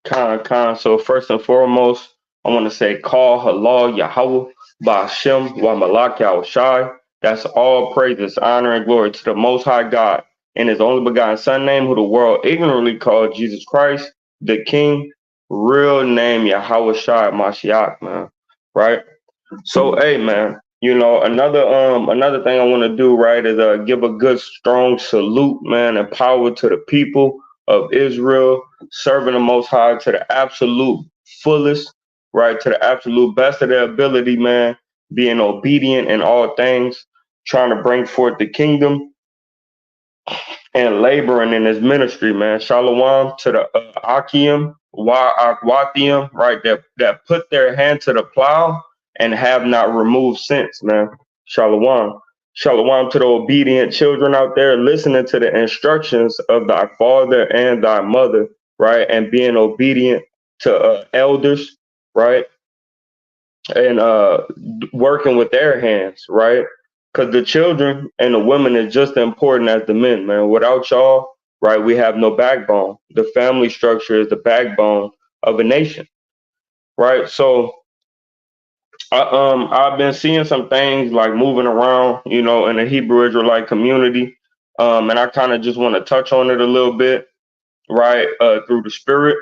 So first and foremost, I want to say call halal Yahweh Ba'ashem wa Malak Shai. That's all praises, honor, and glory to the Most High God and His only begotten Son name, who the world ignorantly called Jesus Christ, the King. Real name Yahweh Shai Mashiach, man. Right. So, hey, man. Another thing I want to do, right, is give a good, strong salute, man, and power to the people of Israel, serving the Most High to the absolute fullest, right, to the absolute best of their ability, man, being obedient in all things, trying to bring forth the kingdom and laboring in his ministry, man. Shalom to the Akim, Akwathium, right, that put their hand to the plow and have not removed since, man. Shalom. Shalom to the obedient children out there listening to the instructions of thy father and thy mother, right, and being obedient to elders, right, and working with their hands, right? Because the children and the women is just as important as the men, man. Without y'all, right, we have no backbone. The family structure is the backbone of a nation, right? So I've been seeing some things like moving around, in the Hebrew Israelite community, and I kind of just want to touch on it a little bit, right, through the spirit.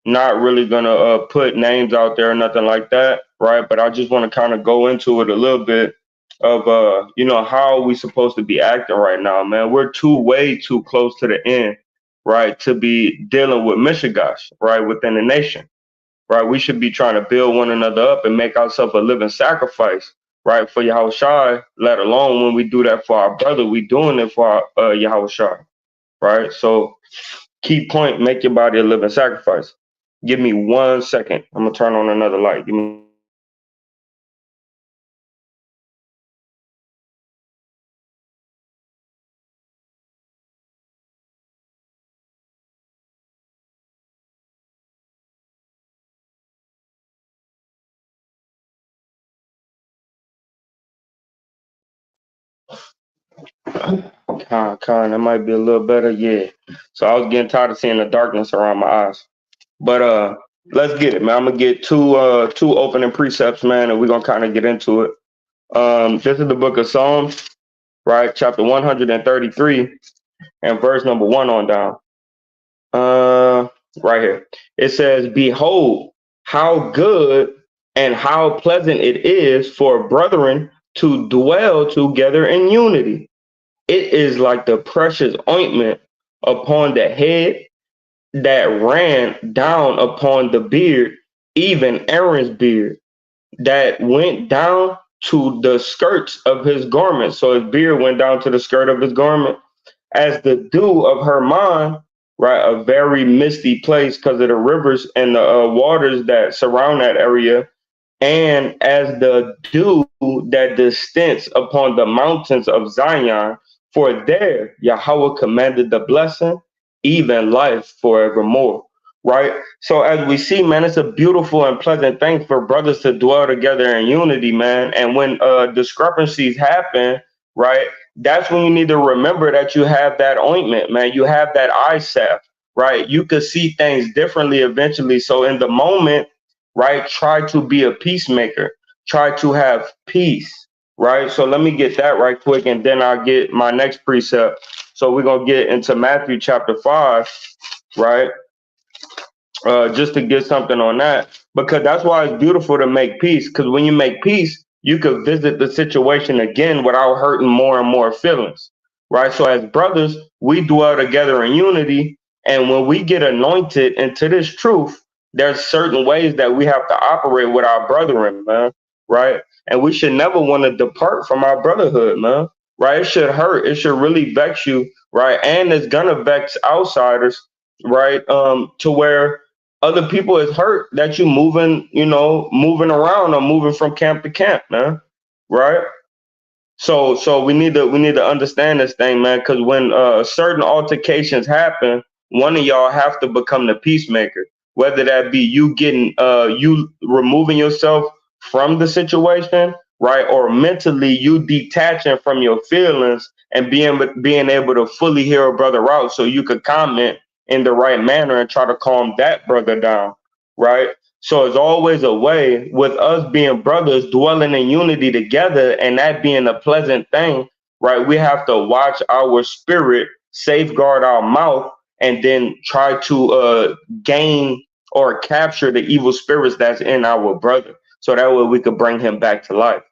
Not really gonna put names out there or nothing like that, right? But I just want to kind of go into it a little bit of how we supposed to be acting right now, man. We're way too close to the end, right, to be dealing with Mishigash, right, within the nation, right? We should be trying to build one another up and make ourselves a living sacrifice, right, for Yahushua. Let alone when we do that for our brother, we doing it for our, Yahushua, right? So key point: make your body a living sacrifice. Give me 1 second. I'm gonna turn on another light. Give me. That might be a little better. Yeah. So I was getting tired of seeing the darkness around my eyes. But let's get it, man. I'm gonna get two opening precepts, man, and we're gonna kind of get into it. This is the book of Psalms, right? Chapter 133 and verse number 1 on down. Right here. It says, "Behold, how good and how pleasant it is for brethren to dwell together in unity. It is like the precious ointment upon the head that ran down upon the beard, even Aaron's beard, that went down to the skirts of his garment." So his beard went down to the skirt of his garment, "as the dew of Hermon," right? A very misty place because of the rivers and the waters that surround that area, "and as the dew that distends upon the mountains of Zion, for there Yahweh commanded the blessing, even life forevermore." Right? So as we see, man, it's a beautiful and pleasant thing for brothers to dwell together in unity, man. And when discrepancies happen, right, that's when you need to remember that you have that ointment, man. You have that eye salve, right? You could see things differently eventually. So in the moment, right, try to be a peacemaker, try to have peace, right? So let me get that right quick, and then I'll get my next precept. So we're gonna get into Matthew chapter 5, right? Just to get something on that, because that's why it's beautiful to make peace. Because when you make peace, you could visit the situation again without hurting more and more feelings, right? So as brothers, we dwell together in unity, and when we get anointed into this truth, there's certain ways that we have to operate with our brethren, man, right? And we should never want to depart from our brotherhood, man, right? It should hurt. It should really vex you, right? And it's gonna vex outsiders, right? To where other people is hurt that you moving around or moving from camp to camp, man. Right? So we need to understand this thing, man, because when certain altercations happen, one of y'all have to become the peacemaker. Whether that be you getting you removing yourself from the situation, right, or mentally you detaching from your feelings and being able to fully hear a brother out, so you could comment in the right manner and try to calm that brother down, right? So it's always a way with us being brothers, dwelling in unity together, and that being a pleasant thing, right? We have to watch our spirit, safeguard our mouth, and then try to gain or capture the evil spirits that's in our brother, so that way we could bring him back to life,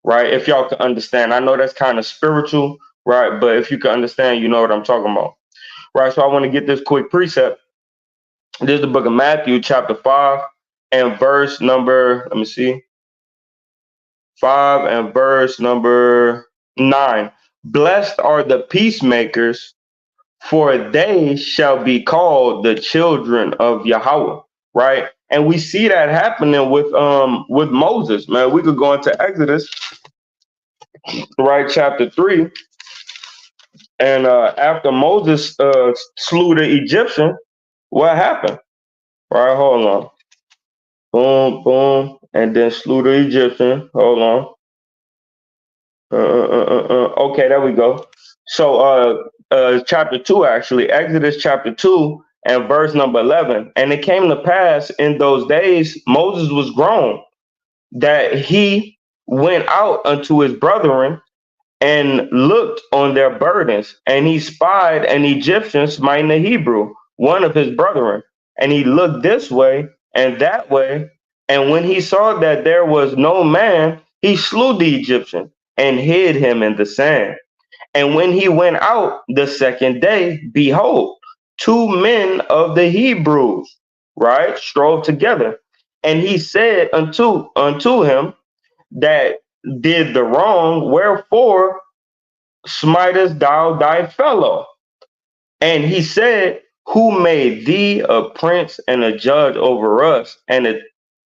right? If y'all can understand, I know that's kind of spiritual, right? But if you can understand, you know what I'm talking about, right? So I want to get this quick precept. This is the book of Matthew, chapter 5, and verse number, let me see, 5 and verse number 9. Blessed are the peacemakers, for they shall be called the children of Yahweh, right? And we see that happening with Moses, man. We could go into Exodus, right, chapter 3, and after Moses slew the Egyptian, what happened? Right, hold on. Boom, boom, and then slew the Egyptian. Hold on. Okay, there we go. So, chapter 2, actually, Exodus chapter 2 and verse number 11. And it came to pass in those days, Moses was grown, that he went out unto his brethren and looked on their burdens, and he spied an Egyptian smiting a Hebrew, one of his brethren. And he looked this way and that way, and when he saw that there was no man, he slew the Egyptian and hid him in the sand. And when he went out the second day, behold, two men of the Hebrews, right, strove together. And he said unto him that did the wrong, wherefore smitest thou thy fellow? And he said, who made thee a prince and a judge over us? And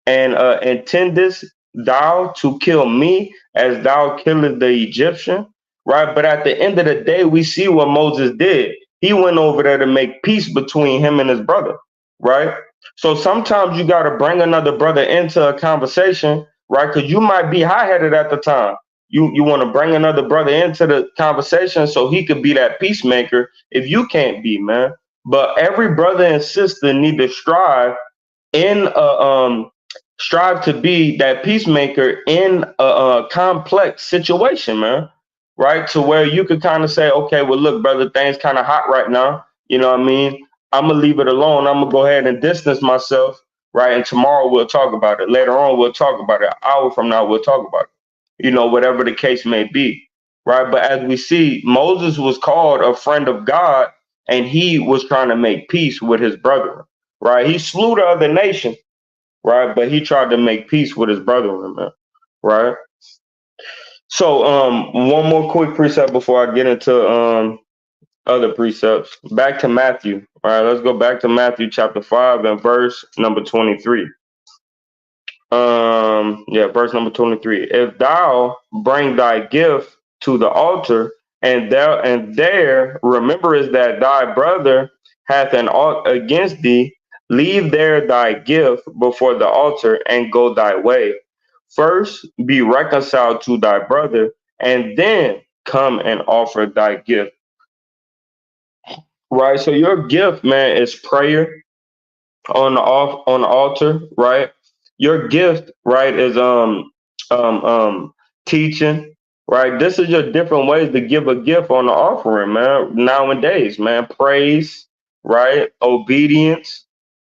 intendest thou to kill me as thou killest the Egyptian? Right. But at the end of the day, we see what Moses did. He went over there to make peace between him and his brother. Right. So sometimes you got to bring another brother into a conversation, right? Because you might be high headed at the time. You want to bring another brother into the conversation so he could be that peacemaker if you can't be, man. But every brother and sister need to in a strive to be that peacemaker in a complex situation, man. Right, to where you could kind of say, okay, well, look, brother, things kind of hot right now. You know what I mean? I'm gonna leave it alone. I'm gonna go ahead and distance myself, right? And tomorrow we'll talk about it. Later on, we'll talk about it. An hour from now, we'll talk about it. You know, whatever the case may be, right? But as we see, Moses was called a friend of God, and he was trying to make peace with his brother, right? He slew the other nation, right? But he tried to make peace with his brethren, man, right? So, one more quick precept before I get into other precepts. Back to Matthew. All right, let's go back to Matthew chapter 5 and verse number 23. Yeah, verse number 23. If thou bring thy gift to the altar, and there rememberest that thy brother hath an ought against thee, leave there thy gift before the altar and go thy way. First be reconciled to thy brother, and then come and offer thy gift. Right? So your gift, man, is prayer on the altar, right? Your gift, right, is teaching, right? This is just different ways to give a gift on the offering, man. Nowadays, man, praise, right? Obedience,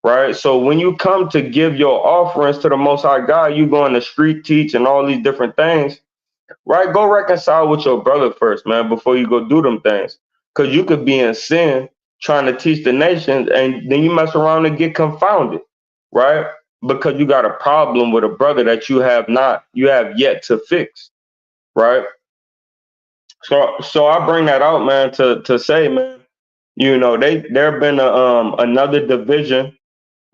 right? So when you come to give your offerings to the Most High God, you go in the street teach and all these different things, right? Go reconcile with your brother first, man, before you go do them things. Because you could be in sin trying to teach the nations, and then you mess around and get confounded, right? Because you got a problem with a brother that you have yet to fix, right? So I bring that out, man, to say, man, you know, there have been another division,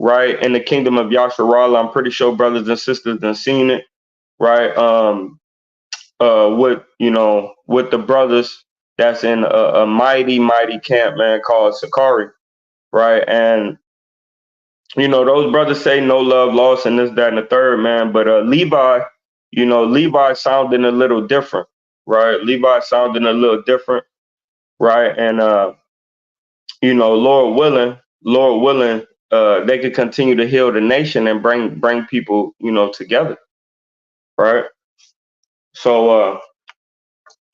right, in the kingdom of Yasharala. I'm pretty sure brothers and sisters done seen it, right? With the brothers that's in a mighty camp, man, called Sakari, right? And you know, those brothers say no love lost and this, that, and the third, man. But Levi, you know, Levi sounding a little different, right? Levi sounding a little different, right? And Lord willing, they could continue to heal the nation and bring people, together, right? So,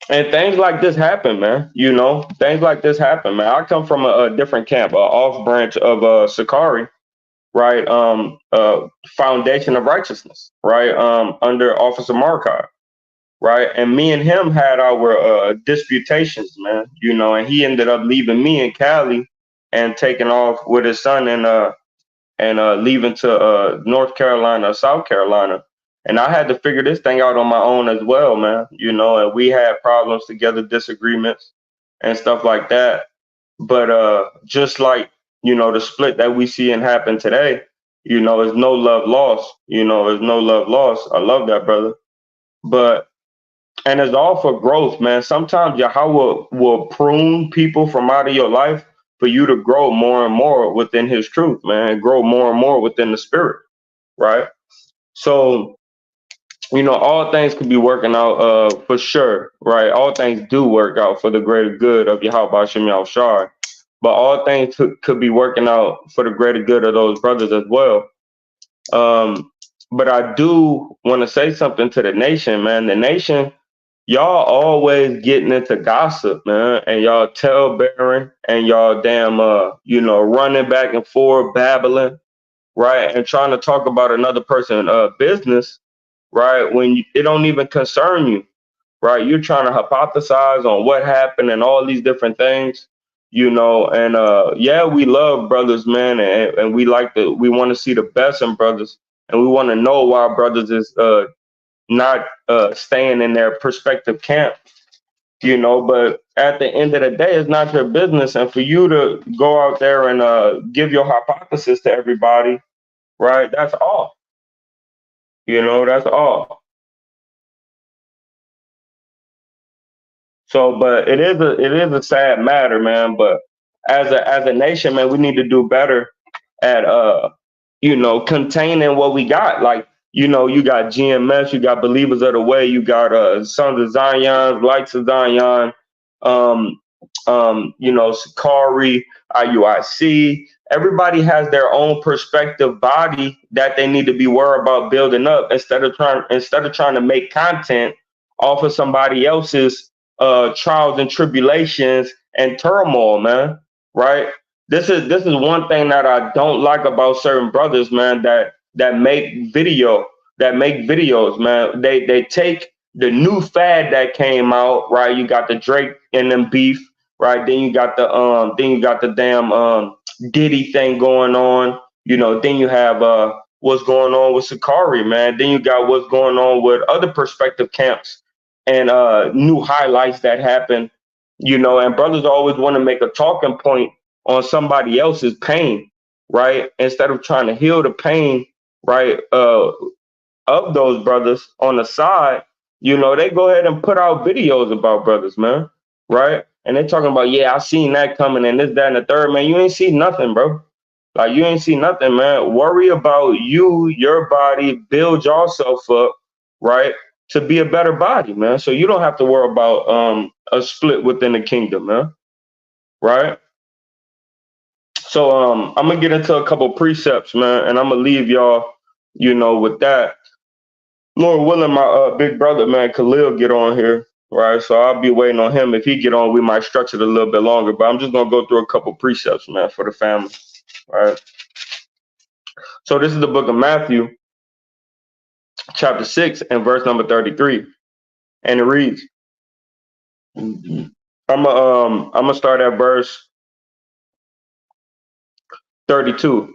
and things like this happen, man. Things like this happen, man. I come from a different camp, a off branch of Sakari, right? Foundation of Righteousness, right? Under Officer Markov, right? And me and him had our disputations, man. And he ended up leaving me in Cali and taking off with his son and leaving to North Carolina, South Carolina. And I had to figure this thing out on my own as well, man. And we had problems together, disagreements and stuff like that. But just like, the split that we see and happen today, is no love lost. There's no love lost. I love that, brother. But and it's all for growth, man. Sometimes Yahweh will prune people from out of your life for you to grow more and more within his truth, man, and grow more and more within the spirit, right? So, all things could be working out for sure, right? All things do work out for the greater good of Yahweh Shem Shai. But all things could be working out for the greater good of those brothers as well. But I do want to say something to the nation, man. The nation, y'all always getting into gossip, man, and y'all tell bearing and y'all damn running back and forth, babbling, right, and trying to talk about another person's business, right, when it don't even concern you, right? You're trying to hypothesize on what happened and all these different things, and yeah, we love brothers, man, and we want to see the best in brothers, and we want to know why brothers is not staying in their prospective camp, but at the end of the day, it's not your business. And for you to go out there and give your hypothesis to everybody, right? That's all. That's all. So, but it is a sad matter, man. But as a nation, man, we need to do better at containing what we got. Like, you got GMS, you got Believers of the Way, you got Sons of Zion, Lights of Zion, um, Sakari, IUIC. Everybody has their own perspective body that they need to be worried about building up instead of trying to make content off of somebody else's trials and tribulations and turmoil, man. Right? This is one thing that I don't like about certain brothers, man, that make videos, man. They take the new fad that came out, right? You got the Drake and them beef, right? Then you got the damn Diddy thing going on. Then you have what's going on with Sakari, man. Then you got what's going on with other perspective camps and new highlights that happen, and brothers always want to make a talking point on somebody else's pain, right? Instead of trying to heal the pain, right, of those brothers on the side, they go ahead and put out videos about brothers, man, right? And they talking about, yeah, I seen that coming and this, that, and the third, man. You ain't see nothing, bro. Like, you ain't see nothing, man. Worry about you, your body, build yourself up, right, to be a better body, man. So you don't have to worry about a split within the kingdom, man, right? So I'm gonna get into a couple precepts, man, and I'm gonna leave y'all, with that. Lord willing, my big brother, man, Khalil, get on here, right? So I'll be waiting on him. If he get on, we might stretch it a little bit longer. But I'm just gonna go through a couple precepts, man, for the family, right? So this is the book of Matthew, chapter 6, and verse number 33, and it reads. I'm gonna start at verse 32.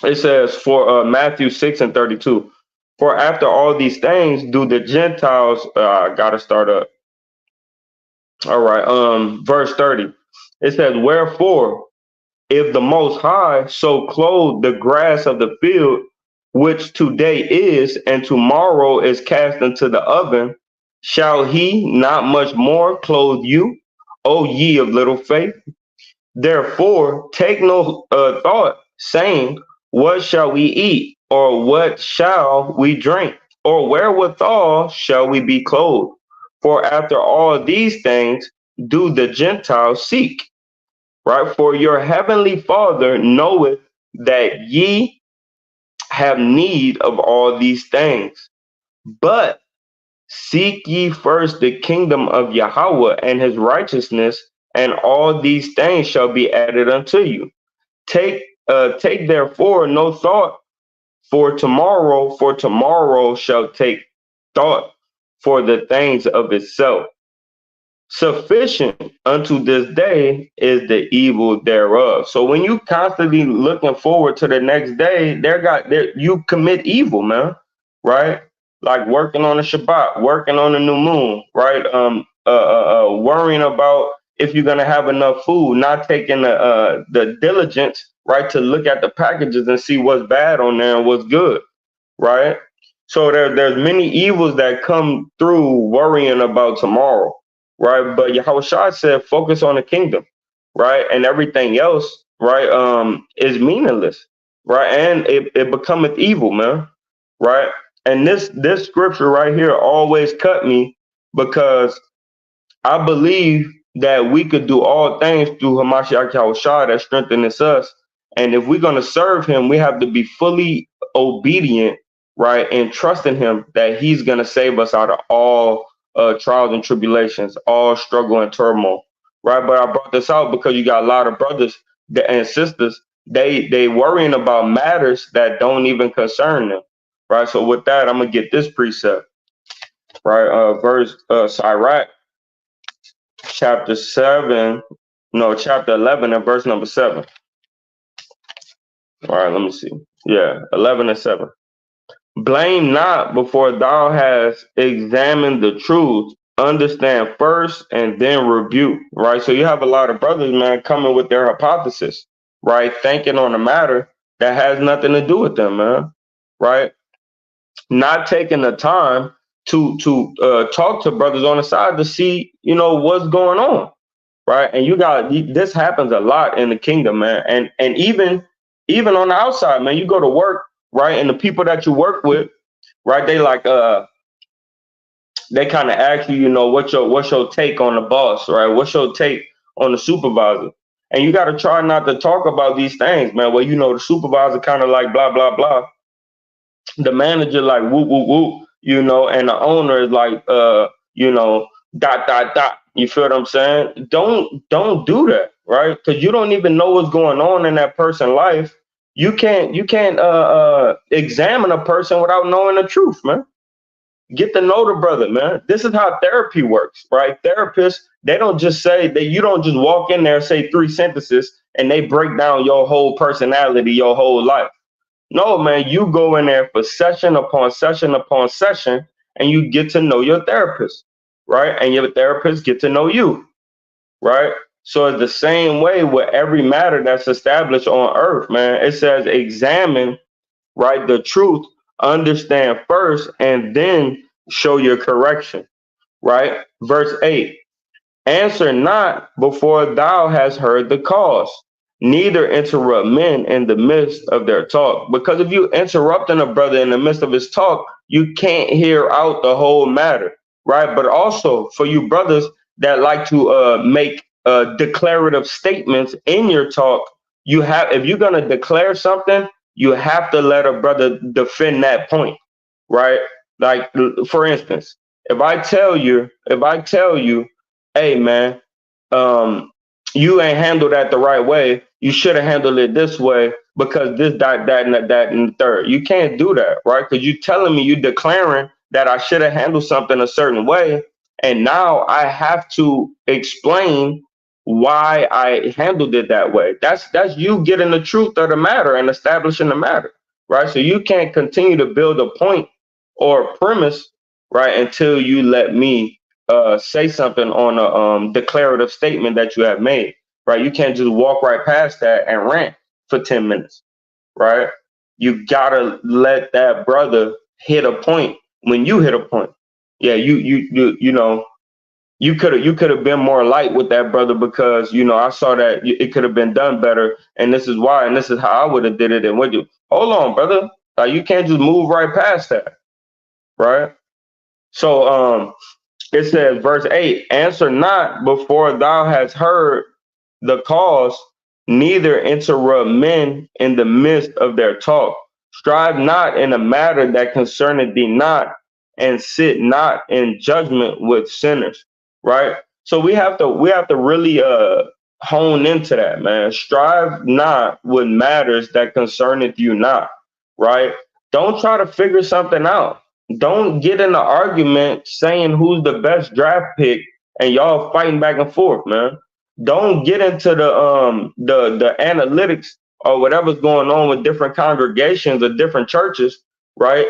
It says for Matthew 6 and 32. For after all these things do the Gentiles I gotta start up. All right, verse 30. It says, wherefore, if the Most High so clothe the grass of the field, which today is and tomorrow is cast into the oven, shall he not much more clothe you, O ye of little faith? Therefore, take no thought, saying, what shall we eat, or what shall we drink, or wherewithal shall we be clothed? For after all these things do the Gentiles seek. right? For your heavenly Father knoweth that ye have need of all these things. But seek ye first the kingdom of Yahweh and his righteousness, and all these things shall be added unto you. Take therefore no thought for tomorrow shall take thought for the things of itself. Sufficient unto this day is the evil thereof. So when you constantly looking forward to the next day, you commit evil, man. Right? Like working on the Shabbat, working on the new moon, right? Worrying about if you're gonna have enough food, not taking the diligence, right, to look at the packages and see what's bad on there and what's good, right? So there's many evils that come through worrying about tomorrow, right? But Yahushua said, focus on the kingdom, right? And everything else, right, is meaningless, right? And it becometh evil, man, right? And this scripture right here always cut me because I believe that we could do all things through Hamashiach Yahushua that strengthens us. And if we're going to serve him, we have to be fully obedient, right? And trust in him that he's going to save us out of all trials and tribulations, all struggle and turmoil, right? But I brought this out because you got a lot of brothers and sisters, they worrying about matters that don't even concern them, right? So with that, I'm going to get this precept, right? Verse Sirach chapter 7, no, chapter 11 and verse number 7. All right, let me see. Yeah, 11 and 7. Blame not before thou hast examined the truth. Understand first and then rebuke, right? So you have a lot of brothers, man, coming with their hypothesis, right? Thinking on a matter that has nothing to do with them, man, right? Not taking the time to talk to brothers on the side to see, what's going on, right? And this happens a lot in the kingdom, man. And even on the outside, man, you go to work, right? And the people that you work with, right? They kind of ask you, what's your take on the boss, right? What's your take on the supervisor? And you got to try not to talk about these things, man. Well, the supervisor kind of like blah blah blah, the manager like whoop whoop whoop, and the owner is like dot dot dot. You feel what I'm saying? Don't do that, right? Because you don't even know what's going on in that person's life. You can't examine a person without knowing the truth, man. Get to know the brother, man. This is how therapy works, right? Therapists, they don't just say that, you don't just walk in there and say three sentences and they break down your whole personality, your whole life. No, man, you go in there for session upon session upon session, and you get to know your therapist, right? And your therapist get to know you, right? So it's the same way with every matter that's established on earth, man. It says examine, right, the truth, understand first, and then show your correction, right? Verse 8. Answer not before thou hast heard the cause, neither interrupt men in the midst of their talk. Because if you interrupting a brother in the midst of his talk, you can't hear out the whole matter, right? But also for you brothers that like to make declarative statements in your talk, if you're gonna declare something, you have to let a brother defend that point, right? Like for instance, if I tell you, hey man, you ain't handled that the right way. You should have handled it this way because this, that, and the third. You can't do that, right? Because you telling me, you declaring that I should have handled something a certain way, and now I have to explain why I handled it that way. That's you getting the truth of the matter and establishing the matter, right? So you can't continue to build a point or a premise, right, until you let me say something on a declarative statement that you have made, right? You can't just walk right past that and rant for 10 minutes, right? You gotta let that brother hit a point when you hit a point. Yeah, you could have been more light with that brother because I saw that it could have been done better, and this is why, and this is how I would have did it. And what you hold on, brother, you can't just move right past that, right? So it says, verse 8, answer not before thou hast heard the cause, neither interrupt men in the midst of their talk. Strive not in a matter that concerneth thee not, and sit not in judgment with sinners. Right? So we have to really hone into that, man. Strive not with matters that concerneth you not. Right? Don't try to figure something out. Don't get in an argument saying who's the best draft pick and y'all fighting back and forth, man. Don't get into the analytics or whatever's going on with different congregations or different churches, right?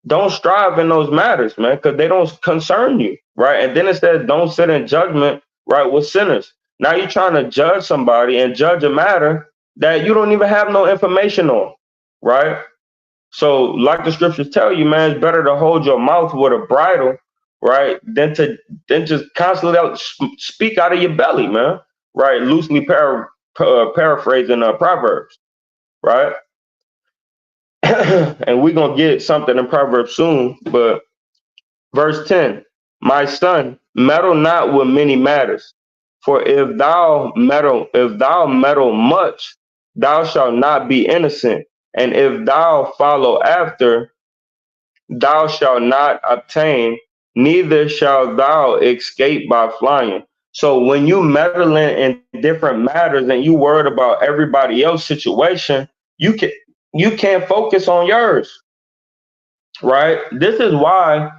Don't strive in those matters, man, because they don't concern you, right? And then it says don't sit in judgment, right, with sinners. Now you're trying to judge somebody and judge a matter that you don't even have no information on, right? So, like the scriptures tell you, man, it's better to hold your mouth with a bridle, right, than just constantly speak out of your belly, man. Right, loosely paraphrasing Proverbs, right? And we're gonna get something in Proverbs soon, but verse 10, my son, meddle not with many matters, for if thou meddle much, thou shalt not be innocent, and if thou follow after, thou shalt not obtain, neither shalt thou escape by flying. So when you meddling in different matters and you worried about everybody else's situation, you can you can't focus on yours, right? This is why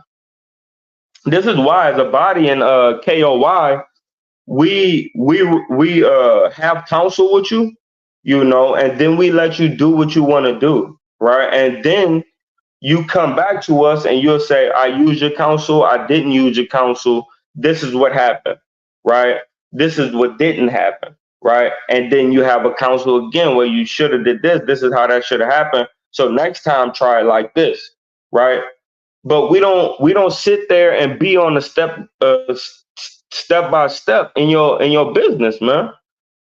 as a body in K.O.Y, we have counsel with you, and then we let you do what you want to do, right? And then you come back to us and you'll say, I used your counsel, I didn't use your counsel, this is what happened, right? This is what didn't happen, right? And then you have a counsel again where you should have did this is how that should have happened. So next time try it like this, right? But we don't sit there and be on the step by step in your business, man,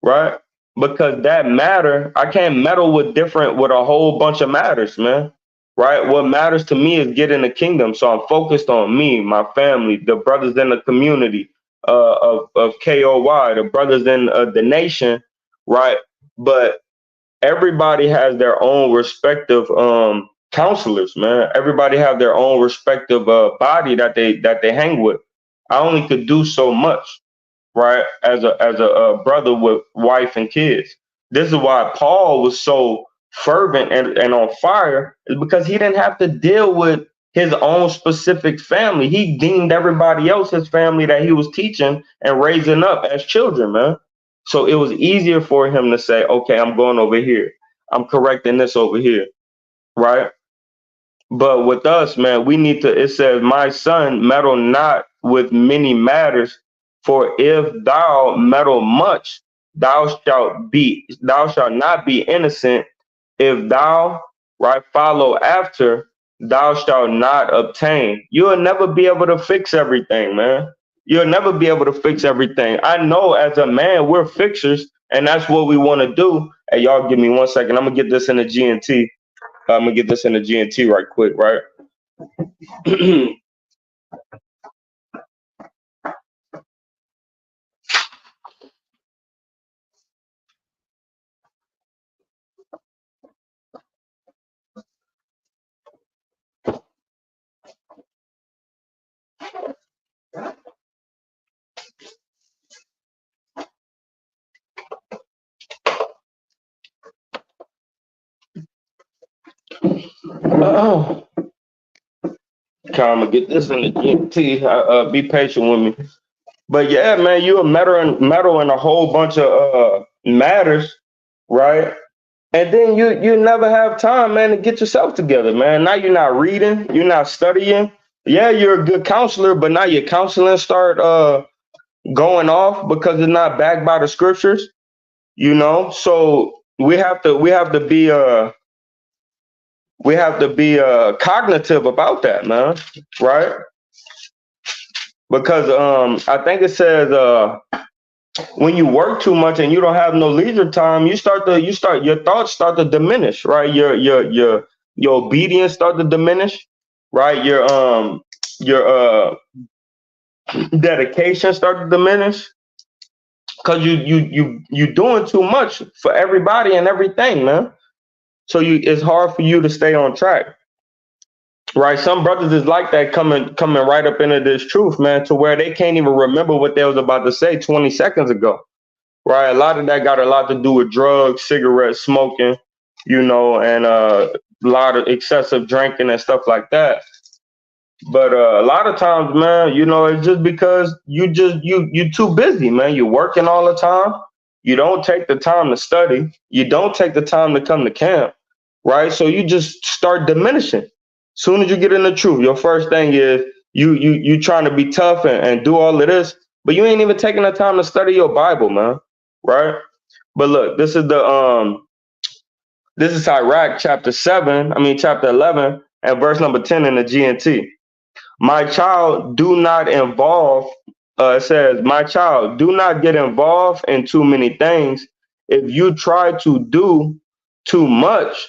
right? Because that matter, I can't meddle with a whole bunch of matters, man. Right? What matters to me is getting the kingdom. So I'm focused on me, my family, the brothers in the community of K.O.Y, the brothers in the nation, right? But everybody has their own respective counselors, man. Everybody have their own respective body that they hang with. I only could do so much, right? As a brother with wife and kids. This is why Paul was so fervent and on fire, is because he didn't have to deal with his own specific family. He deemed everybody else his family that he was teaching and raising up as children, man. So it was easier for him to say, okay, I'm going over here. I'm correcting this over here, right? But with us, man, we need to, it says, my son, meddle not with many matters, for if thou meddle much, thou shalt not be innocent. If thou, right, follow after, thou shalt not obtain. You'll never be able to fix everything, man. You'll never be able to fix everything. I know as a man, we're fixers, and that's what we want to do. Hey, y'all give me 1 second. I'm gonna get this in the GNT. I'm gonna get this in the GNT right quick, right? Oh, okay, I'm gonna get this in the GNT. Be patient with me. But yeah, man, you a meddle in a whole bunch of matters, right? And then you never have time, man, to get yourself together, man. Now you're not reading, you're not studying. Yeah, you're a good counselor, but now your counseling start going off because it's not backed by the scriptures, So we have to be cognitive about that, man, right? Because I think it says when you work too much and you don't have no leisure time, your thoughts start to diminish, right? Your obedience start to diminish, right? Your dedication start to diminish Cause you doing too much for everybody and everything, man. So it's hard for you to stay on track. Right? Some brothers is like that coming right up into this truth, man, to where they can't even remember what they was about to say 20 seconds ago. Right? A lot of that got a lot to do with drugs, cigarettes, smoking, and a lot of excessive drinking and stuff like that. But a lot of times, man, it's just because you too busy, man. You're working all the time. You don't take the time to study. You don't take the time to come to camp, right? So you just start diminishing. Soon as you get in the truth, your first thing is you trying to be tough and do all of this, but you ain't even taking the time to study your Bible, man, right? But look, this is Iraq chapter 11 and verse number 10 in the GNT. My child, do not involve, it says, my child, do not get involved in too many things. If you try to do too much,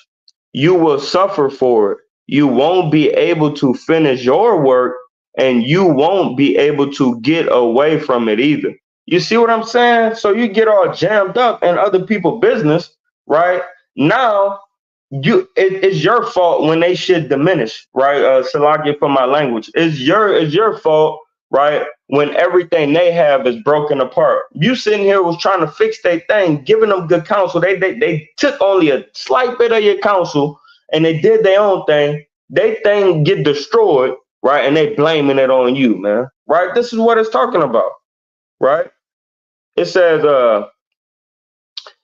you will suffer for it. You won't be able to finish your work and you won't be able to get away from it either. You see what I'm saying? So you get all jammed up in other people's business, right? Now it's your fault when they should diminish, right? Salakia for my language. It's your fault, right? When everything they have is broken apart. You sitting here was trying to fix their thing, giving them good counsel. They took only a slight bit of your counsel and they did their own thing. They thing get destroyed, right? And they blaming it on you, man. Right? This is what it's talking about, right? It says,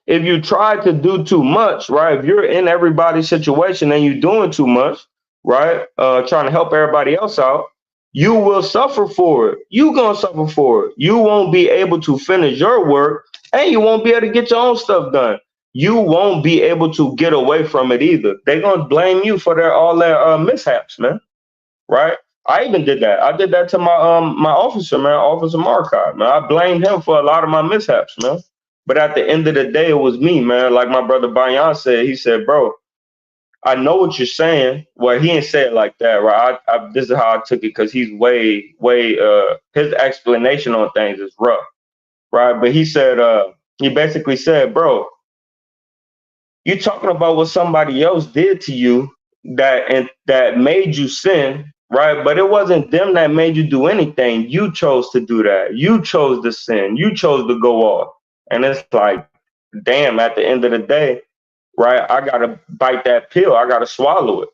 if you try to do too much, right? If you're in everybody's situation and you're doing too much, right? Trying to help everybody else out, you will suffer for it. You gonna suffer for it. You won't be able to finish your work, and you won't be able to get your own stuff done. You won't be able to get away from it either. They're gonna blame you for all their mishaps, man, right? I even did that. I did that to my officer, man, Officer Marcotte, man. I blamed him for a lot of my mishaps, man. But at the end of the day, it was me, man. Like my brother Bayan said, he said, bro, I know what you're saying. Well, he didn't say it like that, right? This is how I took it because he's way, his explanation on things is rough, right? But he basically said, bro, you talking about what somebody else did to you that made you sin, right? But it wasn't them that made you do anything. You chose to do that. You chose to sin. You chose to go off. And it's like, damn, at the end of the day, right? I gotta bite that pill. I gotta swallow it.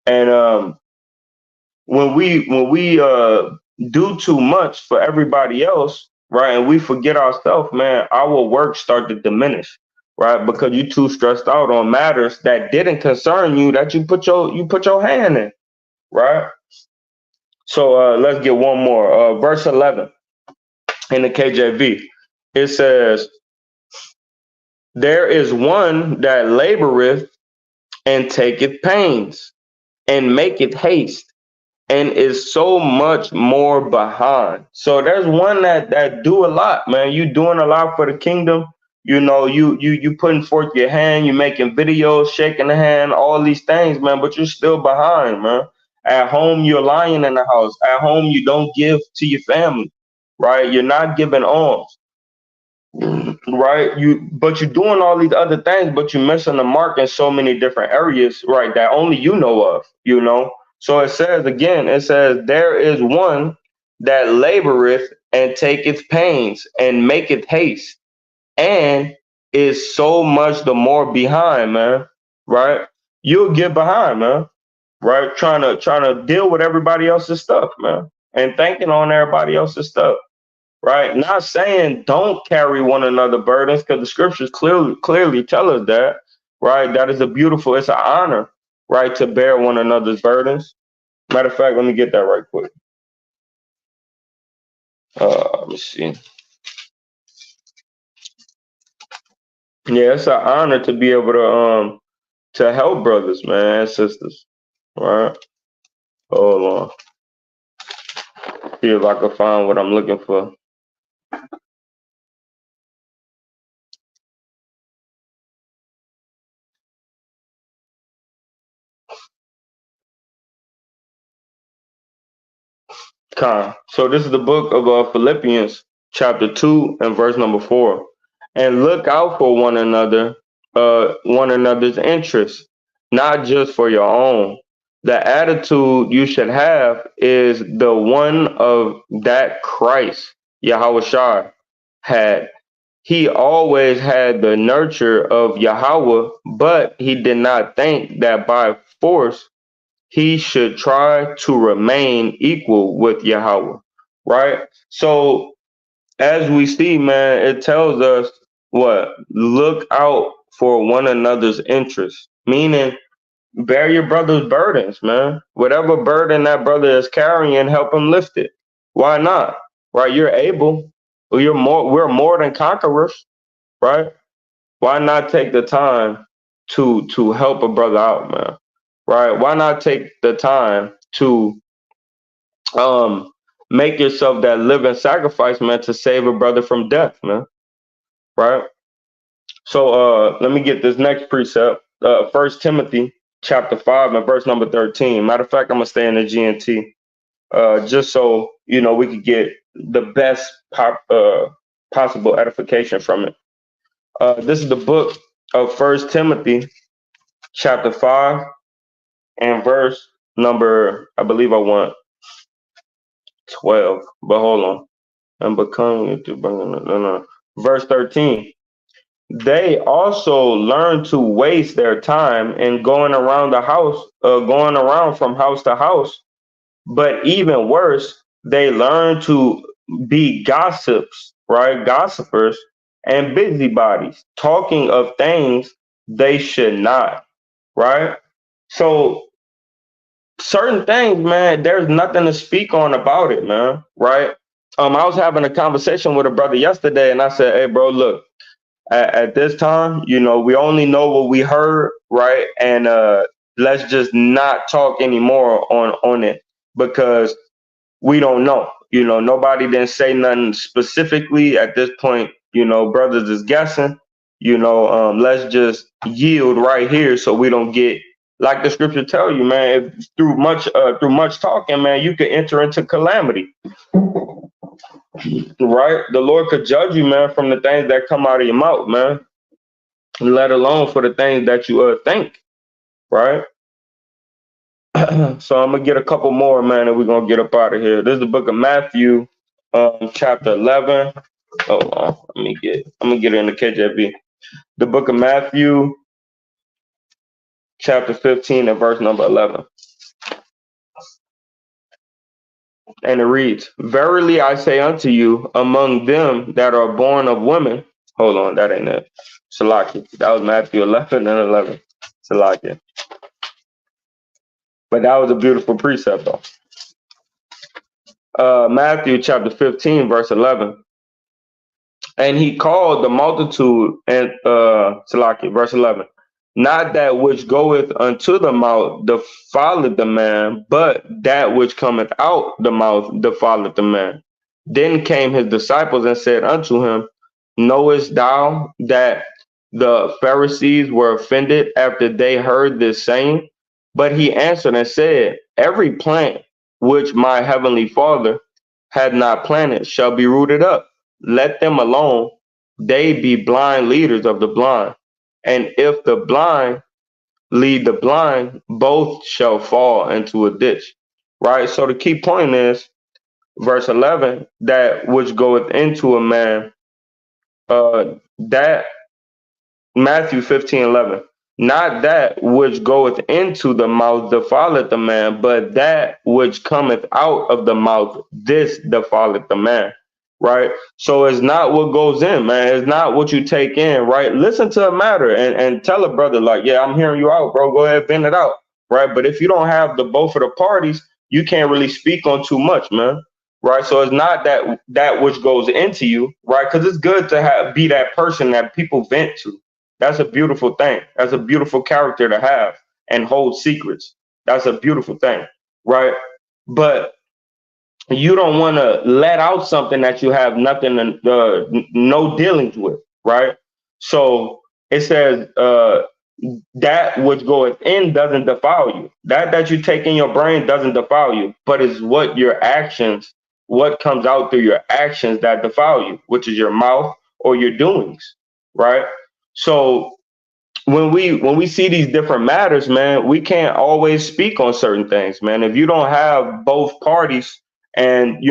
And when we do too much for everybody else, right, and we forget ourselves, man, our work start to diminish, right? Because you too stressed out on matters that didn't concern you that you put your hand in, right? So let's get one more. Verse 11 in the KJV. It says, there is one that laboreth and taketh pains and maketh haste and is so much more behind. So there's one that do a lot, man. You doing a lot for the kingdom. You putting forth your hand, you making videos, shaking the hand, all these things, man, but you're still behind, man. At home, you're lying in the house. At home, you don't give to your family, right? You're not giving alms, right? But you're doing all these other things, but you're missing the mark in so many different areas, right? That only you know of. So it says again, it says, there is one that laboreth and taketh pains and maketh haste, and is so much the more behind, man. Right? You'll get behind, man. Right? Trying to deal with everybody else's stuff, man. And thinking on everybody else's stuff, right? Not saying don't carry one another burdens, because the scriptures clearly tell us that, right? That is it's an honor, right, to bear one another's burdens. Matter of fact, let me get that right quick. Let me see. Yeah, it's an honor to be able to help brothers, man, and sisters. Right? Hold on. See if I can find what I'm looking for. So this is the book of Philippians, chapter 2 and verse number 4. And look out for one another's interests, not just for your own. The attitude you should have is the one of that Christ, Yahweh Shai, had. He always had the nurture of Yahweh, but he did not think that by force he should try to remain equal with Yahweh. Right? So as we see, man, it tells us what? Look out for one another's interests, meaning bear your brother's burdens, man. Whatever burden that brother is carrying, help him lift it. Why not? Right? You're able. We're more than conquerors, right? Why not take the time to help a brother out, man? Right? Why not take the time to um make yourself that living sacrifice, man, to save a brother from death, man? Right? So let me get this next precept. First Timothy chapter 5 and verse number 13. Matter of fact, I'm gonna stay in the GNT just so we could get the best possible edification from it. This is the book of First Timothy chapter 5 and verse number, I believe I want 12, but hold on. And becoming no. Verse 13. They also learn to waste their time in going around from house to house. But even worse, they learn to be gossips, right? Gossipers and busybodies, talking of things they should not, right? So certain things, man, there's nothing to speak on about it, man, right? I was having a conversation with a brother yesterday, and I said, "Hey, bro, look, at this time, we only know what we heard, right? And let's just not talk anymore on it because we don't know. Nobody didn't say nothing specifically at this point. Brothers is guessing. Let's just yield right here so we don't get like the scripture tell you, man. If through much talking, man, you could enter into calamity, right? The Lord could judge you, man, from the things that come out of your mouth, man, let alone for the things that you think, right? So I'm gonna get a couple more, man, and we're gonna get up out of here. This is the book of Matthew, chapter 11. Hold on, I'm gonna get it in the KJV. The book of Matthew, chapter 15, and verse number 11. And it reads, "Verily I say unto you, among them that are born of women," hold on, that ain't it. Salaki. That was Matthew 11 and 11. Salaki. But that was a beautiful precept, though. Matthew chapter 15, verse 11. And he called the multitude, and Salaki, verse 11, not that which goeth unto the mouth defileth the man, but that which cometh out the mouth defileth the man. Then came his disciples and said unto him, knowest thou that the Pharisees were offended after they heard this saying? But he answered and said, every plant which my heavenly Father had not planted shall be rooted up. Let them alone. They be blind leaders of the blind. And if the blind lead the blind, both shall fall into a ditch. Right? So the key point is verse 11, that which goeth into a man, that Matthew 15:11. Not that which goeth into the mouth defileth the man, but that which cometh out of the mouth, this defileth the man. Right? So it's not what goes in, man. It's not what you take in, right? Listen to a matter and tell a brother, like, yeah, I'm hearing you out, bro. Go ahead, vent it out. Right. But if you don't have the both of the parties, you can't really speak on too much, man. Right. So it's not that which goes into you, right? Because it's good to be that person that people vent to. That's a beautiful thing. That's a beautiful character to have and hold secrets. That's a beautiful thing, right? But you don't want to let out something that you have nothing, no dealings with, right? So it says that which goeth in doesn't defile you. That you take in your brain doesn't defile you, but it's what your actions what comes out through your actions that defile you, which is your mouth or your doings, right? So when we see these different matters, man, we can't always speak on certain things, man. If you don't have both parties and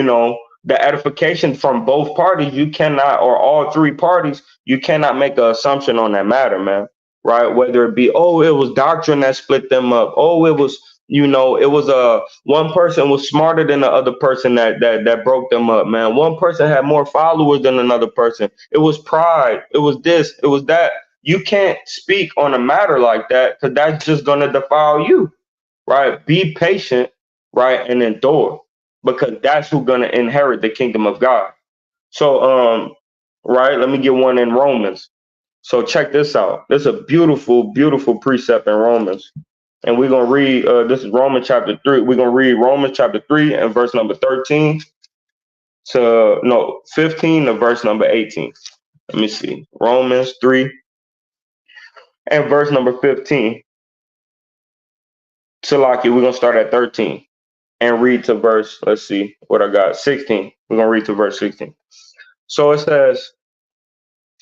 the edification from both parties, you cannot, or all three parties, you cannot make an assumption on that matter, man. Right? Whether it be, oh, it was doctrine that split them up. Oh, it was, it was one person was smarter than the other person that broke them up, man. One person had more followers than another person. It was pride. It was this. It was that. You can't speak on a matter like that because that's just going to defile you, right? Be patient, right, and endure, because that's who's going to inherit the kingdom of God. So, right, let me get one in Romans. So check this out. This is a beautiful, beautiful precept in Romans. And we're going to read, this is Romans chapter 3. We're going to read Romans chapter 3 and verse number 13 to, no, 15 to verse number 18. Let me see. Romans 3 and verse number 15. Salaki, we're going to start at 13 and read to verse, let's see what I got, 16. We're going to read to verse 16. So it says,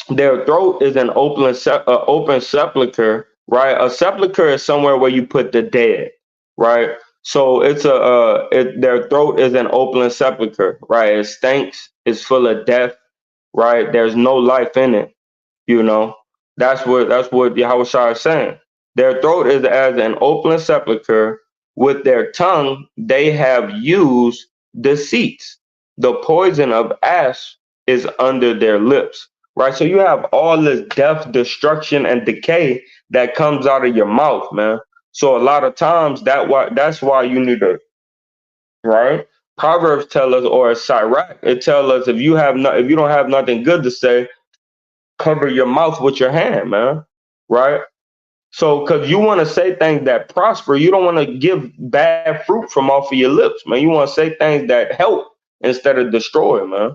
their throat is an open sepulcher, right? A sepulcher is somewhere where you put the dead, right? So their throat is an open sepulcher, right? It stinks, it's full of death, right? There's no life in it. You know, that's what Yahweh is saying. Their throat is as an open sepulcher. With their tongue, they have used deceits. The poison of ash is under their lips. Right. So you have all this death, destruction, and decay that comes out of your mouth, man. So a lot of times that's why you need to, right. Proverbs tell us, or Sirach, it tell us if you don't have nothing good to say, cover your mouth with your hand, man. Right? So, because you want to say things that prosper, you don't want to give bad fruit from off of your lips, man. You want to say things that help instead of destroy, man.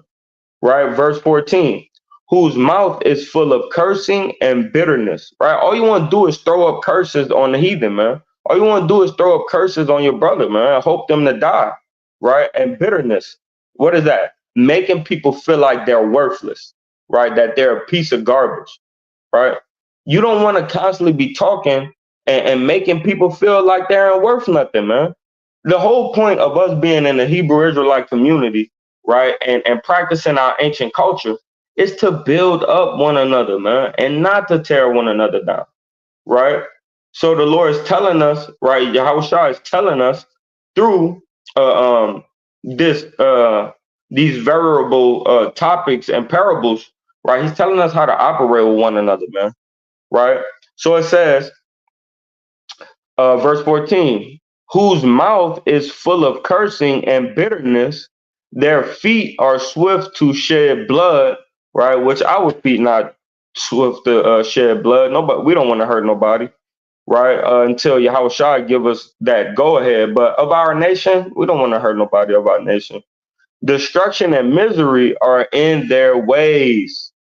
Right? Verse 14, whose mouth is full of cursing and bitterness, right? All you want to do is throw up curses on the heathen, man. All you want to do is throw up curses on your brother, man. Hope them to die, right? And bitterness, what is that? Making people feel like they're worthless, right? That they're a piece of garbage, right? You don't want to constantly be talking and making people feel like they're worth nothing, man. The whole point of us being in the Hebrew Israelite community, right, and practicing our ancient culture is to build up one another, man, and not to tear one another down, right? So the Lord is telling us, right, Yahweh Shah is telling us through this these variable topics and parables, right? He's telling us how to operate with one another, man, right? So it says, verse 14, whose mouth is full of cursing and bitterness, their feet are swift to shed blood, right? Which our feet not swift to shed blood. Nobody, we don't want to hurt nobody, right? Until Yahweh Shai give us that go ahead. But of our nation, we don't want to hurt nobody of our nation. Destruction and misery are in their ways,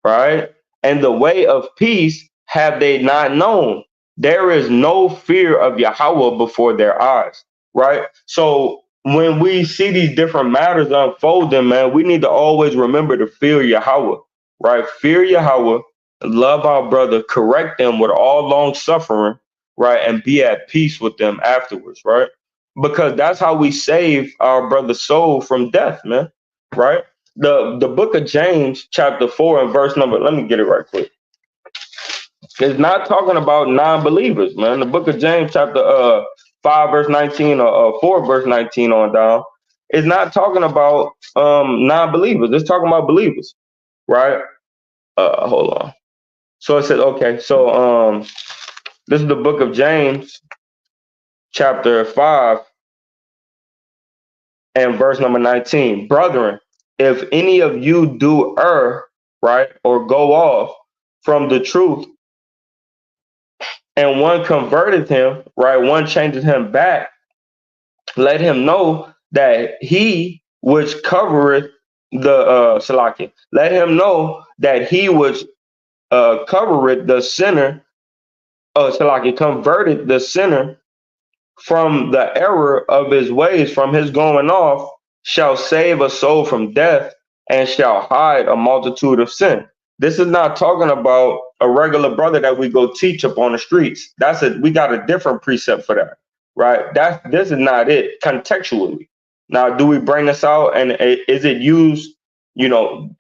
right? And the way of peace have they not known. There is no fear of Yahweh before their eyes, right? So when we see these different matters unfolding, man, we need to always remember to fear Yahweh, right? Fear Yahweh, love our brother, correct them with all long suffering, right? And be at peace with them afterwards, right? Because that's how we save our brother's soul from death, man, right? The book of James, chapter 4 and verse number, let me get it right quick. It's not talking about non-believers, man. The book of James, chapter 5, verse 19, or 4, verse 19 on down, is not talking about non-believers. It's talking about believers, right? Hold on. So it says, okay, so this is the book of James, chapter 5, and verse number 19. Brethren, if any of you do err, right, or go off from the truth, and one converted him, right, one changes him back, let him know that he which covereth the Salaki, let him know that he which covereth the sinner, Salaki, converted the sinner from the error of his ways, from his going off, shall save a soul from death and shall hide a multitude of sin. This is not talking about a regular brother that we go teach up on the streets. We got a different precept for that, right? This is not it contextually. Now, do we bring this out and is it used? You know,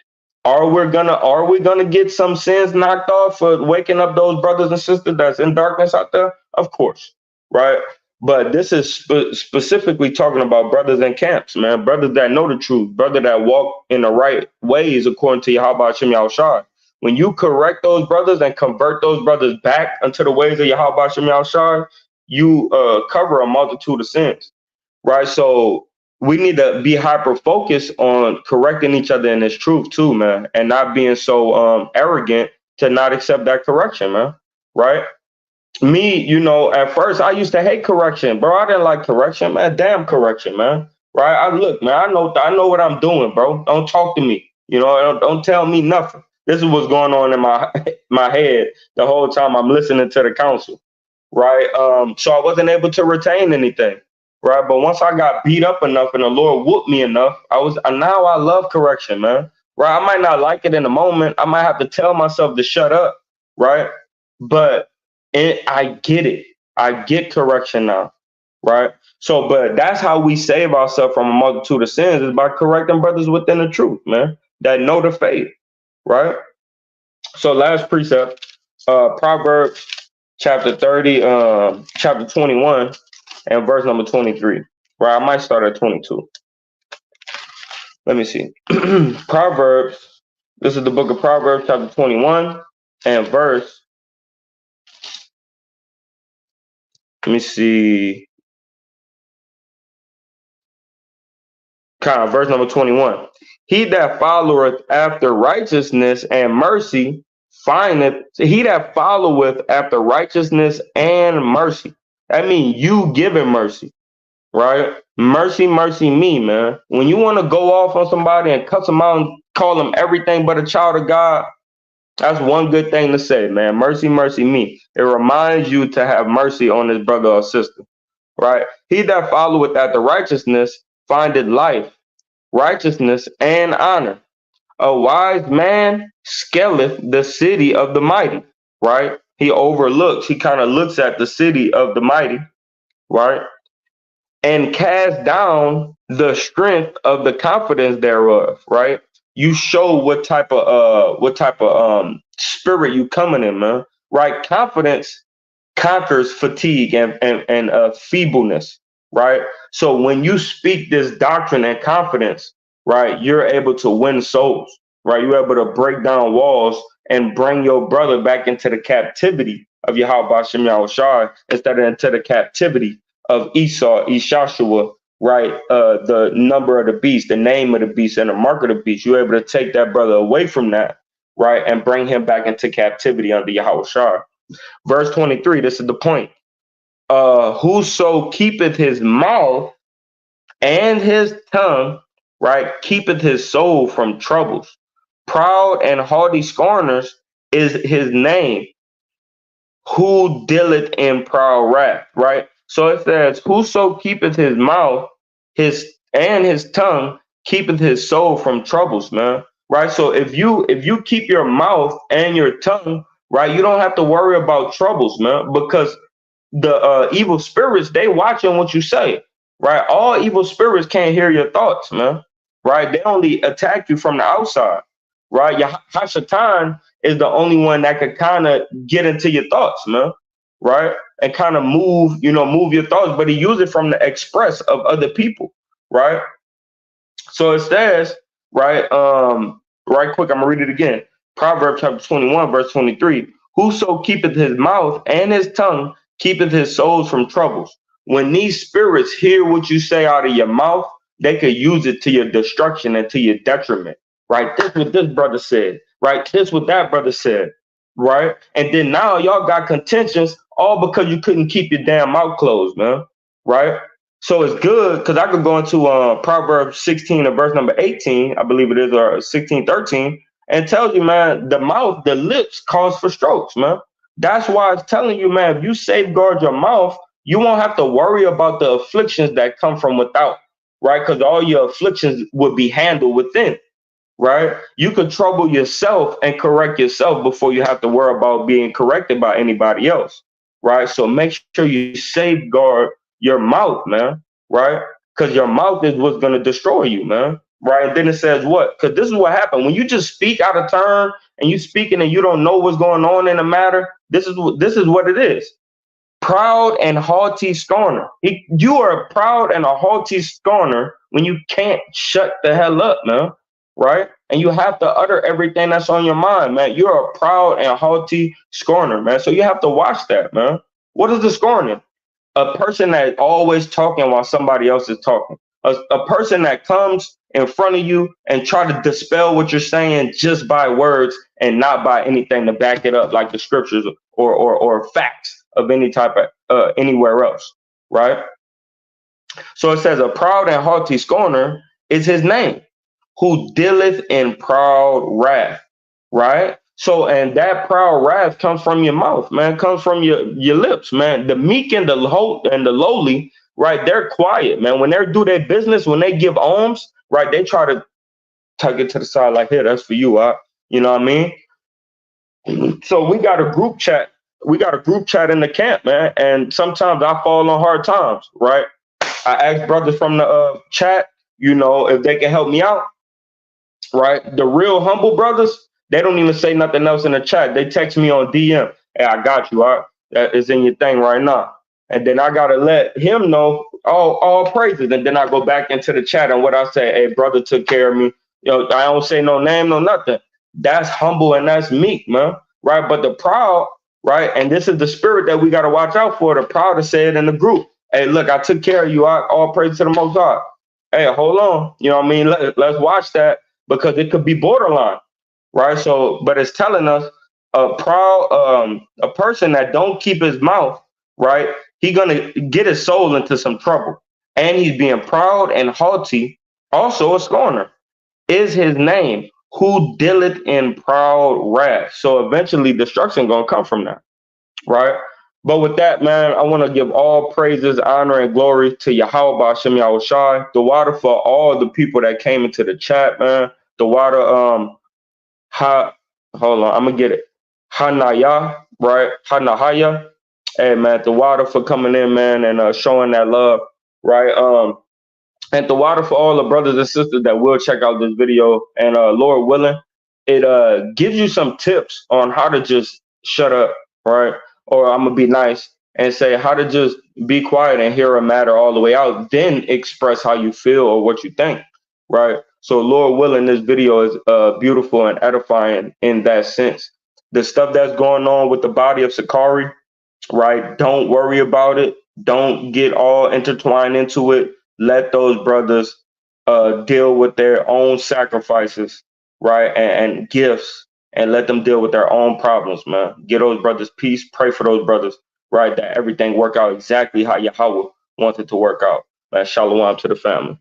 are we gonna get some sins knocked off for waking up those brothers and sisters that's in darkness out there? Of course, right? But this is specifically talking about brothers in camps, man. Brothers that know the truth, brother that walk in the right ways according to Yahweh Hashem Yahushua. When you correct those brothers and convert those brothers back unto the ways of Yahweh Hashem Yahushua, you cover a multitude of sins, right? So we need to be hyper focused on correcting each other in this truth too, man, and not being so arrogant to not accept that correction, man. Right? Me, at first I used to hate correction, bro. I didn't like correction, man. Damn correction, man. Right? Look, man. I know what I'm doing, bro. Don't talk to me. Don't tell me nothing. This is what's going on in my my head the whole time I'm listening to the counsel, right? So I wasn't able to retain anything, right? But once I got beat up enough and the Lord whooped me enough, now I love correction, man. Right? I might not like it in the moment. I might have to tell myself to shut up, right? But I get it. I get correction now, right? So, but that's how we save ourselves from a multitude of sins is by correcting brothers within the truth, man, that know the faith, right? So, last precept, Proverbs chapter 30, chapter 21, and verse number 23. Right, I might start at 22. Let me see. Proverbs, this is the book of Proverbs, chapter 21, and verse, let me see, verse number 21. He that followeth after righteousness and mercy he that followeth after righteousness and mercy. That means you giving mercy, right? Mercy, mercy me, man. When you want to go off on somebody and cuss them out and call them everything but a child of God, that's one good thing to say, man. Mercy, mercy me. It reminds you to have mercy on his brother or sister, right? He that followeth after righteousness findeth life, righteousness, and honor. A wise man scaleth the city of the mighty, right? He kind of looks at the city of the mighty, right? And cast down the strength of the confidence thereof, right? You show what type of spirit you coming in, man. Right? Confidence conquers fatigue and feebleness, right? So when you speak this doctrine and confidence, right, you're able to win souls, right? You're able to break down walls and bring your brother back into the captivity of Yahweh Shem Yahushua instead of into the captivity of Esau, Ishashua, right? The number of the beast, the name of the beast, and the mark of the beast. You're able to take that brother away from that, right, and bring him back into captivity under Yahushua. Verse 23, this is the point. Whoso keepeth his mouth and his tongue, right, keepeth his soul from troubles. Proud and haughty scorners is his name, who dealeth in proud wrath, right? So it says, whoso keepeth his mouth, his tongue, keepeth his soul from troubles, man. Right. So if you keep your mouth and your tongue, right, you don't have to worry about troubles, man, because the evil spirits, they watching what you say, right? All evil spirits can't hear your thoughts, man, right? They only attack you from the outside, right? Your Hashatan is the only one that could kind of get into your thoughts, man, right? And kind of move your thoughts, but he uses it from the express of other people, right? So it says, right, right quick, I'm gonna read it again. Proverbs chapter 21, verse 23. Whoso keepeth his mouth and his tongue keepeth his souls from troubles. When these spirits hear what you say out of your mouth, they could use it to your destruction and to your detriment. Right? This what this brother said. Right? This what that brother said. Right? And then now y'all got contentions all because you couldn't keep your damn mouth closed, man. Right? So it's good because I could go into Proverbs 16 and verse number 18, I believe it is, or 16:13, and tells you, man, the mouth, the lips cause for strokes, man. That's why it's telling you, man, if you safeguard your mouth, you won't have to worry about the afflictions that come from without. right? Because all your afflictions would be handled within, right? You could trouble yourself and correct yourself before you have to worry about being corrected by anybody else, right? So make sure you safeguard your mouth, man, right? Because your mouth is what's going to destroy you, man, right? And then it says what? Because this is what happened when you just speak out of turn and you speaking and you don't know what's going on in the matter. This is what it is. Proud and haughty scorner. You are a proud and a haughty scorner when you can't shut the hell up, man. Right? And you have to utter everything that's on your mind, man. You're a proud and haughty scorner, man. So you have to watch that, man. What is the scorner? A person that always talking while somebody else is talking. A person that comes in front of you and try to dispel what you're saying just by words and not by anything to back it up, like the scriptures or facts of any type of anywhere else, right? So it says, a proud and haughty scorner is his name, who dealeth in proud wrath, right? So, and that proud wrath comes from your mouth, man, comes from your lips, man. The meek and the lowly, right? They're quiet, man. When they do their business, when they give alms, right? They try to tuck it to the side like, here, that's for you, you know what I mean? So we got a group chat. We got a group chat in the camp, man. And sometimes I fall on hard times, right? I ask brothers from the chat, if they can help me out, right? The real humble brothers, they don't even say nothing else in the chat. They text me on DM, hey, I got you, all right? That is in your thing right now. And then I gotta let him know all praises. And then I go back into the chat and what I say, hey, brother took care of me. I don't say no name, no nothing. That's humble and that's meek, man. Right. But the proud, right? And this is the spirit that we gotta watch out for. The proud to say it in the group. Hey, look, I took care of you. All praise to the most high. Hey, hold on. You know what I mean? Let's watch that because it could be borderline, right? So, but it's telling us a person that don't keep his mouth, right? He gonna get his soul into some trouble, and he's being proud and haughty. Also, a scorner is his name, who dealeth in proud wrath. So eventually, destruction gonna come from that, right? But with that, man, I want to give all praises, honor, and glory to Yahweh Bashem Yahushai, the water for all the people that came into the chat, man. The water, ha, hold on, I'm gonna get it. Hanaya, right? Hanahaya. Hey, man, the water for coming in, man, and showing that love, right? And the water for all the brothers and sisters that will check out this video. And Lord willing, it gives you some tips on how to just shut up, right? Or I'm gonna be nice and say how to just be quiet and hear a matter all the way out, then express how you feel or what you think, right? So Lord willing, this video is beautiful and edifying in that sense. The stuff that's going on with the body of Sakari, right? Don't worry about it. Don't get all intertwined into it. Let those brothers deal with their own sacrifices, right? And gifts, and let them deal with their own problems, man. Get those brothers peace. Pray for those brothers, right? That everything work out exactly how Yahweh wants it to work out. Man, shalom to the family.